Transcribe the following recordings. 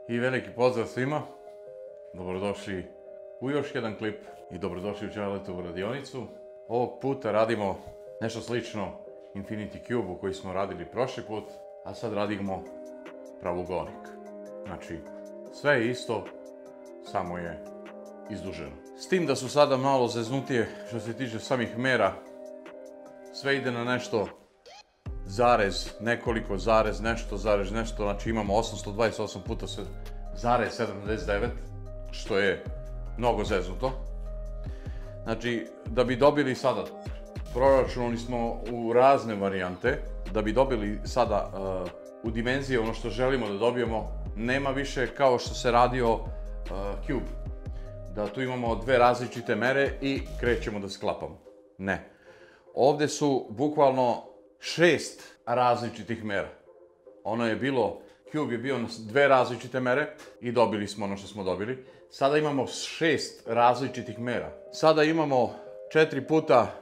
I veliki pozdrav svima, dobrodošli u još jedan klip i dobrodošli u Čaletovu radionicu. Ovog puta radimo nešto slično Infinity Cube-u koji smo radili prošli put, a sad radimo pravougonik. Znači, sve je isto, samo je izduženo. S tim da su sada malo zeznutije što se tiče samih mera, sve ide na nešto zarez, nekoliko zarez, nešto, znači imamo 828 puta zarez 79, što je mnogo zeznuto. Znači, da bi dobili sada, proračunali smo u razne varijante, da bi dobili sada u dimenzije ono što želimo da dobijemo, nema više kao što se radio Cube. Da tu imamo dve različite mere i krećemo da sklapamo. Ne. Ovdje su bukvalno 6 različitih mera. Ono je bilo, Cube je bio na dve različite mere i dobili smo ono što smo dobili. Sada imamo 6 različitih mera. Sada imamo 4 puta,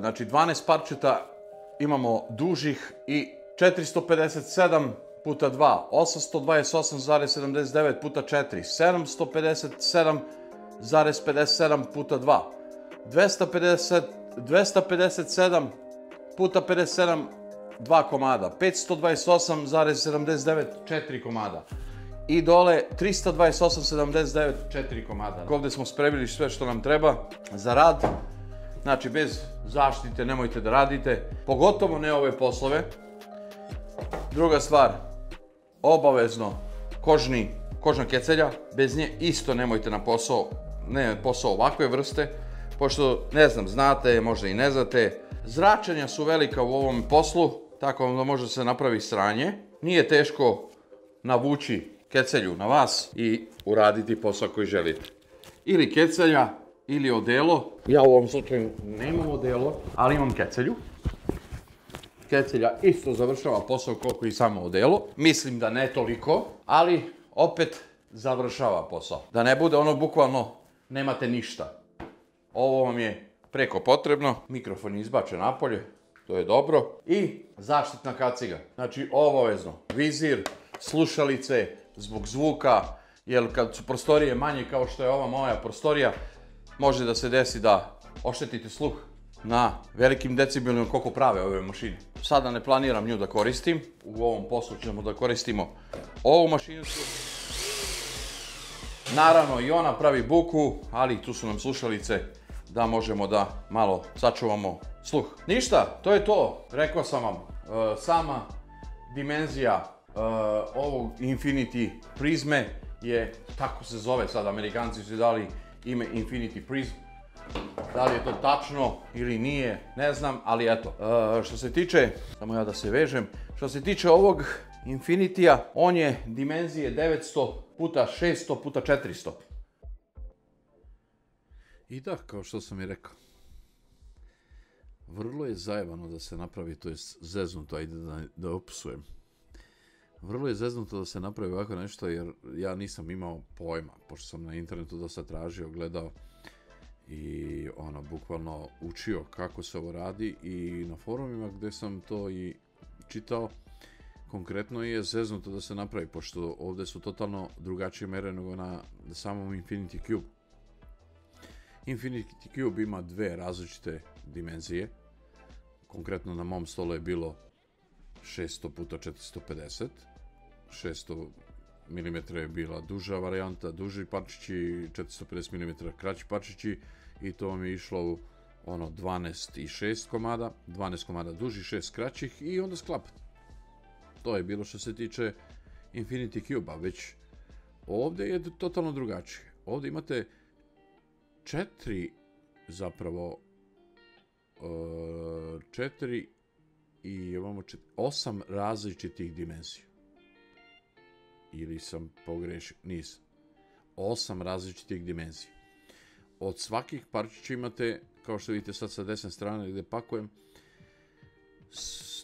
znači 12 parčeta imamo dužih i 457 puta 2, 828,79 puta 4, 757,57 puta 2, 257 puta 57, 2 komada, 528,79, 4 komada. I dole 328,79, 4 komada. Ovdje smo spremili sve što nam treba za rad. Znači, bez zaštite nemojte da radite, pogotovo ne ove poslove. Druga stvar, obavezno kožna kecelja, bez nje isto nemojte na posao, ne posao ovakve vrste, pošto, ne znam, znate, možda i ne znate, zračenja su velika u ovom poslu, tako da može se napravi sranje. Nije teško navući kecelju na vas i uraditi posao koji želite. Ili kecelja, ili odelo. Ja u ovom slučaju nemam odelo, ali imam kecelju. Kecelja isto završava posao koliko i samo odelo. Mislim da ne toliko, ali opet završava posao. Da ne bude ono bukvalno nemate ništa. Ovo vam je preko potrebno. Mikrofon je izbačen napolje, to je dobro. I zaštitna kaciga. Znači obavezno. Vizir, slušalice zbog zvuka, jer kad su prostorije manje kao što je ova moja prostorija, može da se desi da oštetite sluh na velikim decibelima koliko prave ove mašine. Sada ne planiram nju da koristim. U ovom poslu ćemo da koristimo ovu mašinu. Naravno i ona pravi buku, ali tu su nam slušalice da možemo da malo sačuvamo sluh. Ništa, to je to. Rekao sam vam, sama dimenzija ovog Infinity prizme je, tako se zove sad, Amerikanci su dali ime Infinity Prism. Da li je to tačno ili nije, ne znam, ali eto. Što se tiče, samo ja da se vežem, što se tiče ovog Infinity-a, on je dimenzije 900 puta 600 puta 400. I da, kao što sam i rekao, vrlo je zajebano da se napravi, to je zeznuto, ajde da opisujem. Vrlo je zeznuto da se napravi ovako nešto, jer ja nisam imao pojma, pošto sam na internetu dosta tražio, gledao i bukvalno učio kako se ovo radi i na forumima gdje sam to i čitao, konkretno je zeznuto da se napravi, pošto ovdje su totalno drugačije mere nego na samom Infinity Cube. Infinity Cube ima dve različite dimenzije, konkretno na mom stolu je bilo 600 puta 450, 600 mm je bila duža varijanta, duži parčići, 450 mm kraći parčići i to vam je išlo u 12 i 6 komada, 12 komada duži, 6 kraćih i onda sklapati. To je bilo što se tiče Infinity Cube-a, već ovdje je totalno drugačije. Ovdje imate 4 i imamo 8 različitih dimenzija. Ili sam pogrešio, nisam. 8 različitih dimenzija. Od svakih parčića imate, kao što vidite sad sa desne strane gdje pakujem,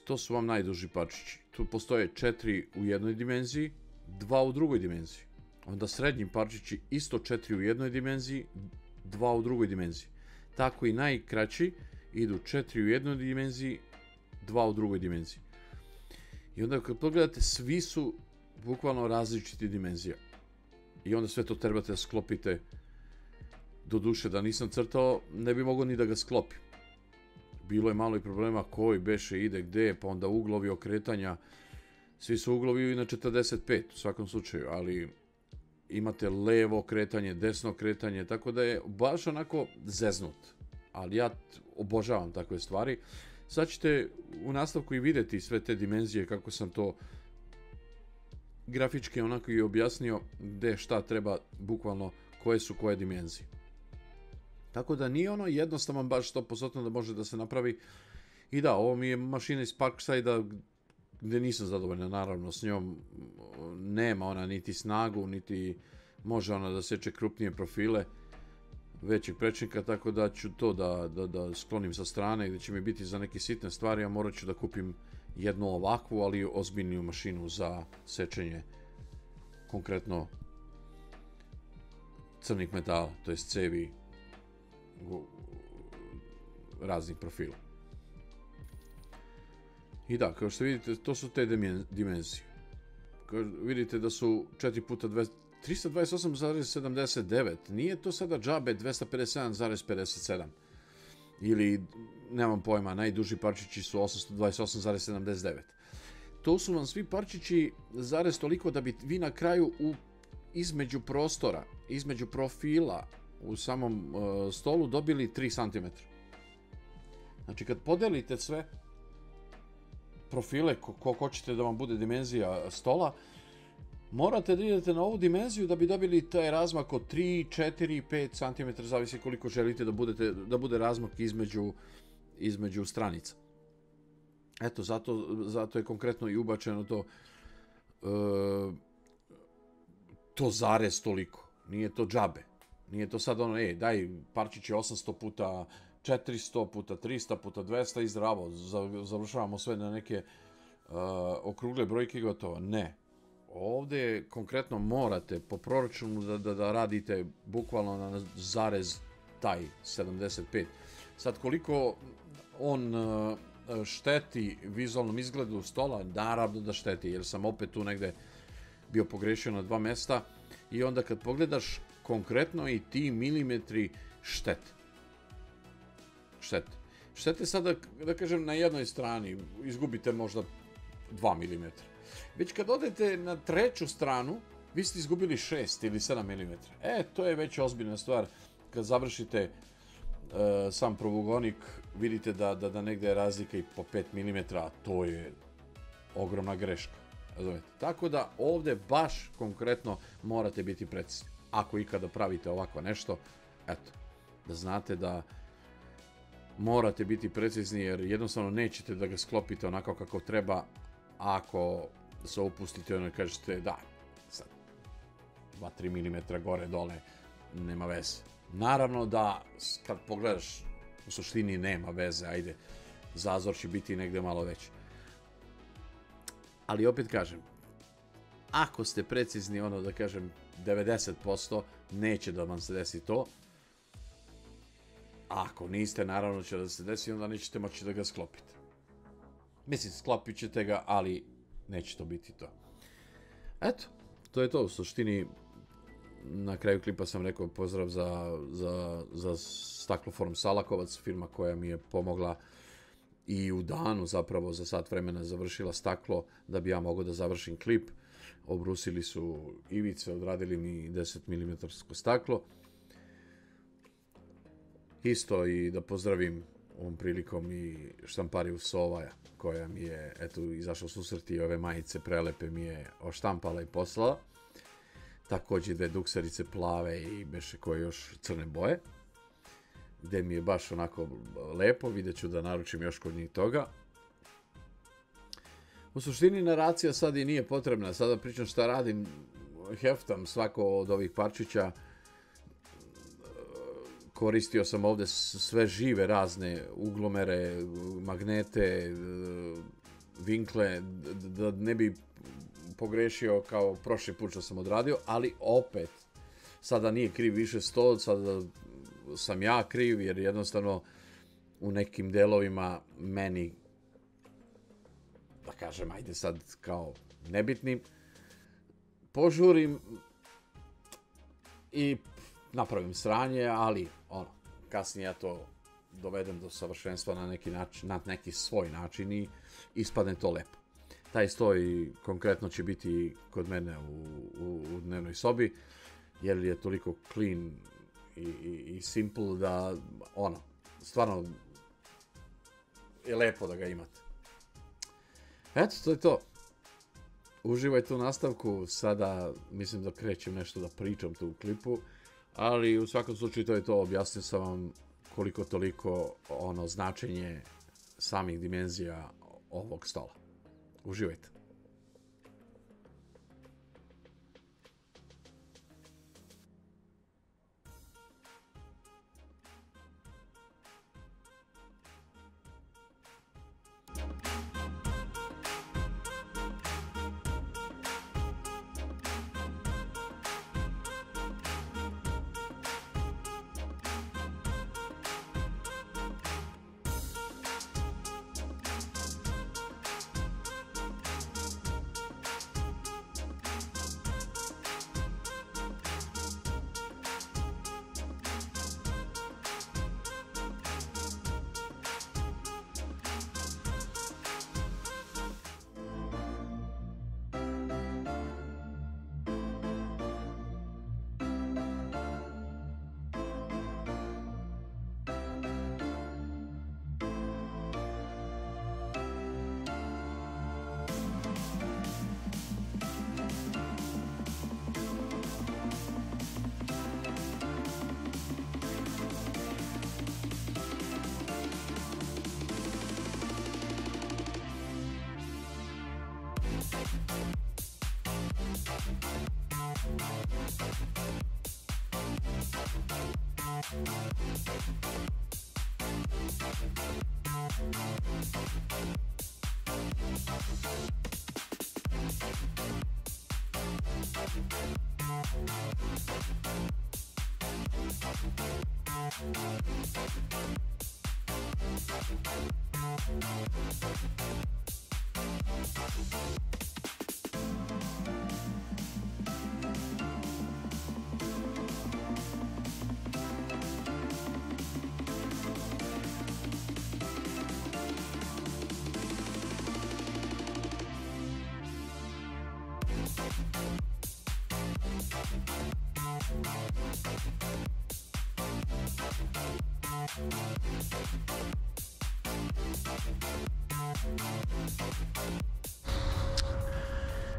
to su vam najduži parčići. Tu postoje 4 u jednoj dimenziji, 2 u drugoj dimenziji. Onda srednji parčići isto 4 u jednoj dimenziji, 2 u drugoj dimenziji. Tako i najkraći idu 4 u jednoj dimenziji, 2 u drugoj dimenziji. I onda kad pogledate, svi su bukvalno različiti dimenzija. i onda sve to trebate da sklopite. Doduše, da nisam crtao, ne bi mogao ni da ga sklopim. Bilo je malo i problema koji beše ide gde, pa onda uglovi okretanja. Svi su uglovi na 45 u svakom slučaju, ali imate levo okretanje, desno okretanje, tako da je baš onako zeznut. Ali ja obožavam takve stvari. Sad ćete u nastavku i vidjeti sve te dimenzije, kako sam to grafički onako i objasnio, gde šta treba, bukvalno koje su koje dimenzije. Tako da nije ono jednostavan baš 100% da može da se napravi. I da, ovo mi je mašina iz Parkside-a gdje nisam zadovoljan, naravno, s njom. Nema ona niti snagu, niti može ona da seče krupnije profile većeg prečnika, tako da ću to da sklonim sa strane, gdje će mi biti za neke sitne stvari, a morat ću da kupim jednu ovakvu, ali ozbiljniju mašinu za sečenje, konkretno crnih metala, to je cevi raznih profila. I da, kao što vidite, to su te dimenzije. Kao vidite da su 4x 328,79, nije to sada džabe 257,57. Ili, nemam pojma, najduži parčići su 828,79. To su vam svi parčići zarez toliko da bi vi na kraju između prostora, između profila u samom stolu dobili 3 cm. Znači kad podelite sve profile ko hoćete da vam bude dimenzija stola, morate da idete na ovu dimenziju da bi dobili taj razmak od 3, 4, 5 cm, zavisi koliko želite da bude razmak između stranica. Eto, zato je konkretno i ubačeno to zarez toliko. Nije to džabe. Nije to sad ono, daj parčić je 800 puta 400 puta 300 puta 200 i zdravo, završavamo sve na neke okrugle brojke i gotovo. Ne. Ovdje konkretno morate po proračunu da radite bukvalno na zarez taj 75. Sad koliko on šteti vizualnom izgledu stola, naravno da šteti, jer sam opet tu negde bio pogrešio na 2 mesta i onda kad pogledaš konkretno i ti milimetri štete. Štete sada, da kažem, na jednoj strani izgubite možda 2 mm. Već kad odete na treću stranu, vi ste izgubili 6 ili 7 mm. To je već ozbiljna stvar. Kad završite sam provugonik, vidite da negde je razlika i po 5 mm, a to je ogromna greška. Tako da ovdje baš konkretno morate biti precizni. Ako ikada pravite ovako nešto, eto, da znate da morate biti precizni, jer jednostavno nećete da ga sklopite onako kako treba. Ako se opustite ono i kažete da, sad 2-3 mm gore dole, nema veze. Naravno da kad pogledaš, u suštini nema veze, ajde, zazor će biti negde malo veći. Ali opet kažem, ako ste precizni, ono da kažem 90%, neće da vam se desi to. Ako niste, naravno će da se desi, onda nećete moći da ga sklopite. Mislim, sklopit ćete ga, ali neće to biti to. Eto, to je to. U suštini, na kraju klipa sam rekao pozdrav za Stakloform Salakovac, firma koja mi je pomogla i u danu zapravo za sat vremena završila staklo da bi ja mogao da završim klip. Obrusili su ivice, odradili mi 10 mm staklo. Isto i da pozdravim ovom prilikom i štampariju Sovaja, koja mi je, eto, izašao susret i ove majice prelepe mi je oštampala i poslala. Također 2 dukserice plave i beše koje još crne boje, gde mi je baš onako lepo, vidjet ću da naručim još kod njih toga. U suštini naracija sad i nije potrebna, sada pričam šta radim, heftam svako od ovih parčića. Koristio sam ovdje sve žive razne uglomere, magnete, vinkle, da ne bi pogrešio kao prošli put što sam odradio, ali opet, sada nije kriv više sto, sada sam ja kriv, jer jednostavno u nekim delovima meni, da kažem, ajde sad kao nebitnim, požurim, i napravim sranje, ali kasnije ja to dovedem do savršenstva na neki način, na neki svoj način i ispadne to lepo. Taj stoj konkretno će biti kod mene u dnevnoj sobi, jer je toliko clean i simple da stvarno je lepo da ga imate. Eto, to je to. Uživajte u nastavku, sada mislim da krećem nešto da pričam tu u klipu, ali u svakom slučaju to je to, objasnio sam vam koliko toliko značenje samih dimenzija ovog stola. Uživajte.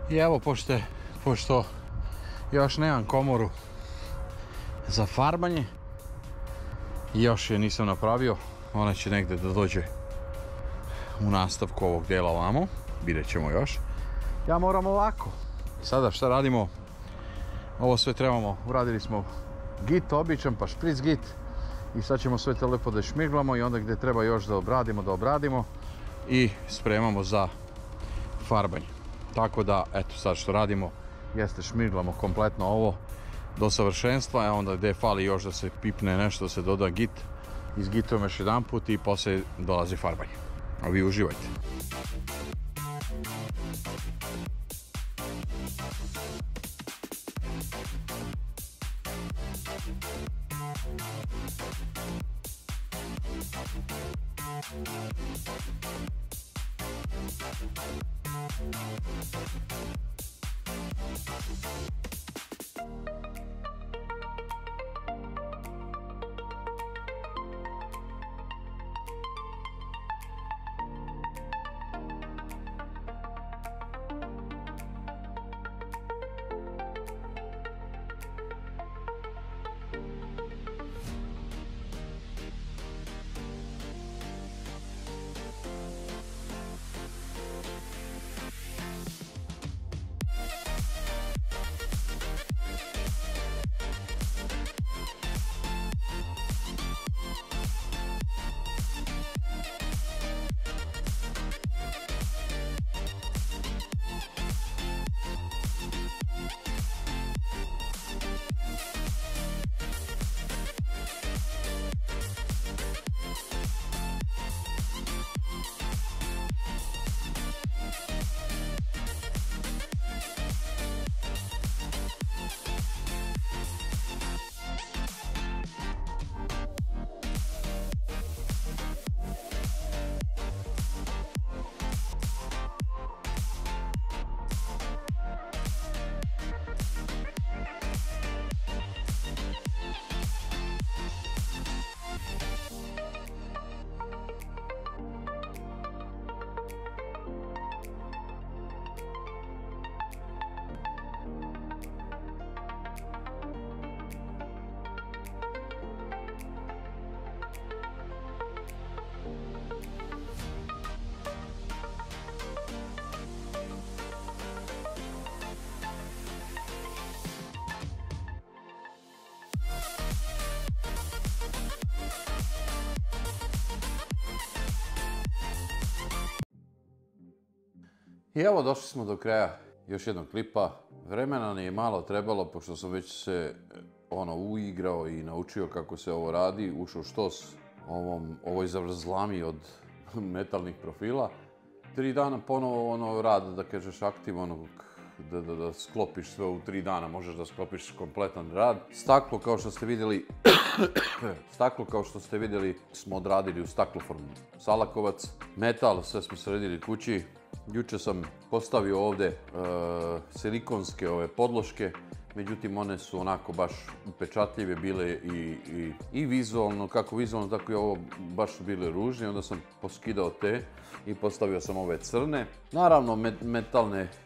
I evo, pošto još nemam komoru za farbanje, još je nisam napravio, ona će negdje da dođe u nastavku ovog dela ovamo, vidjet ćemo još. Ja moram ovako. Sada šta radimo? Ovo sve trebamo, uradili smo git običan, pa špric git, i sad ćemo sve to lepo da šmiglamo i onda gdje treba još da obradimo i spremamo za farbanje. Tako da, eto, sad što radimo jeste šmiglamo kompletno ovo do savršenstva, a onda gdje fali još da se pipne nešto, da se doda git, izgitujemo još jedan put i poslije dolazi farbanje. A vi uživajte. I evo došli smo do kraja još jednog klipa. Vremena nam je malo trebalo, pošto sam već se uigrao i naučio kako se ovo radi, ušao štos ovoj zavrzlami od metalnih profila. 3 dana ponovo rad, da kažeš aktiv, da sklopiš sve u 3 dana, možeš da sklopiš kompletan rad. Staklo, kao što ste vidjeli, smo odradili u Stakloform Salakovac. Metal, sve smo sredili kući. Juče sam postavio ovdje silikonske podloške, međutim one su onako baš upečatljive bile i vizualno, kako vizualno, tako i ovo baš su bile ružne. Onda sam poskidao te i postavio sam ove crne. Naravno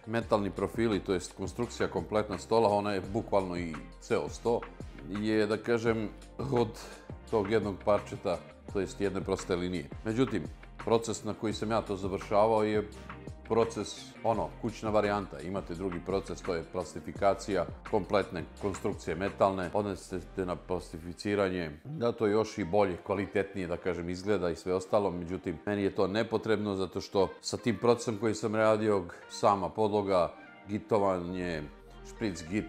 metalni profili, to jest konstrukcija kompletna stola, ona je bukvalno i ceo sto, je da kažem od tog jednog parčeta, to jest jedne proste linije. Međutim, proces na koji sam ja to završavao je proces, kućna varijanta. Imate drugi proces, to je plastifikacija kompletne konstrukcije metalne. Odnesete na plastificiranje, da to još i bolje, kvalitetnije, da kažem, izgleda i sve ostalo. Međutim, meni je to nepotrebno zato što sa tim procesom koji sam radio, sama podloga, gitovanje, špric git,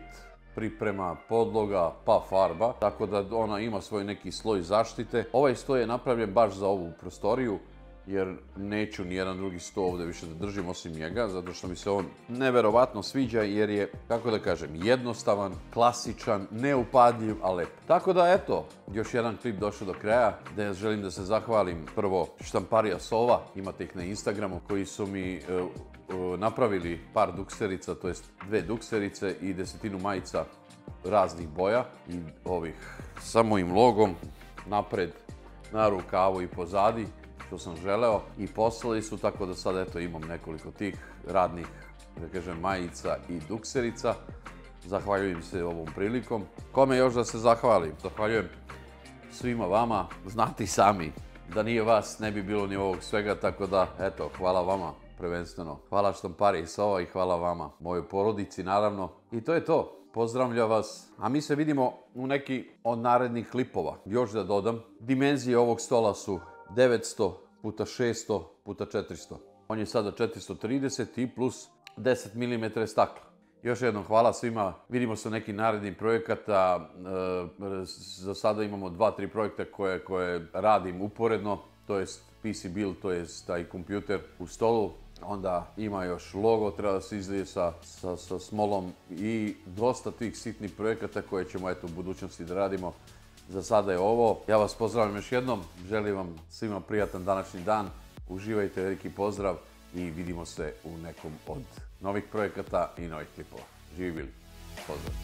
priprema podloga pa farba, tako da ona ima svoj neki sloj zaštite. Ovaj sto je napravljen baš za ovu prostoriju, jer neću nijedan drugi sto ovdje više da držim osim njega, zato što mi se on neverovatno sviđa jer je, kako da kažem, jednostavan, klasičan, neupadljiv, a lep. Tako da eto, još jedan klip došao do kraja, gdje želim da se zahvalim prvo Štamparija Sova, imate ih na Instagramu, koji su mi napravili par dukserica, to jest 2 dukserice i 10 majica raznih boja i ovih sa mojim logom napred, na rukavu i pozadi, što sam želeo, i poslali su, tako da sad eto imam nekoliko tih radnih, da kažem, majica i dukserica. Zahvaljujem se ovom prilikom. Kome još da se zahvalim? Zahvaljujem svima vama, znate i sami da nije vas ne bi bilo ni ovog svega, tako da eto, hvala vama prvenstveno. Hvala Štampariji Sova i hvala vama, mojoj porodici naravno. I to je to. Pozdravljam vas, a mi se vidimo u neki od narednih klipova. Još da dodam, dimenzije ovog stola su 900 puta 600 puta 400. On je sada 430 i plus 10 mm stakla. Još jednom hvala svima, vidimo se u nekim narednim projekata. Za sada imamo 2-3 projekta koje radim uporedno, to jest PC build, to jest taj kompjuter u stolu. Onda ima još logo, treba da se izlije sa smolom i dosta tih sitnih projekata koje ćemo eto u budućnosti da radimo. Za sada je ovo. Ja vas pozdravljam još jednom. Želim vam svima prijatan današnji dan. Uživajte, veliki pozdrav i vidimo se u nekom od novih projekata i novih klipova. Živi bili. Pozdrav.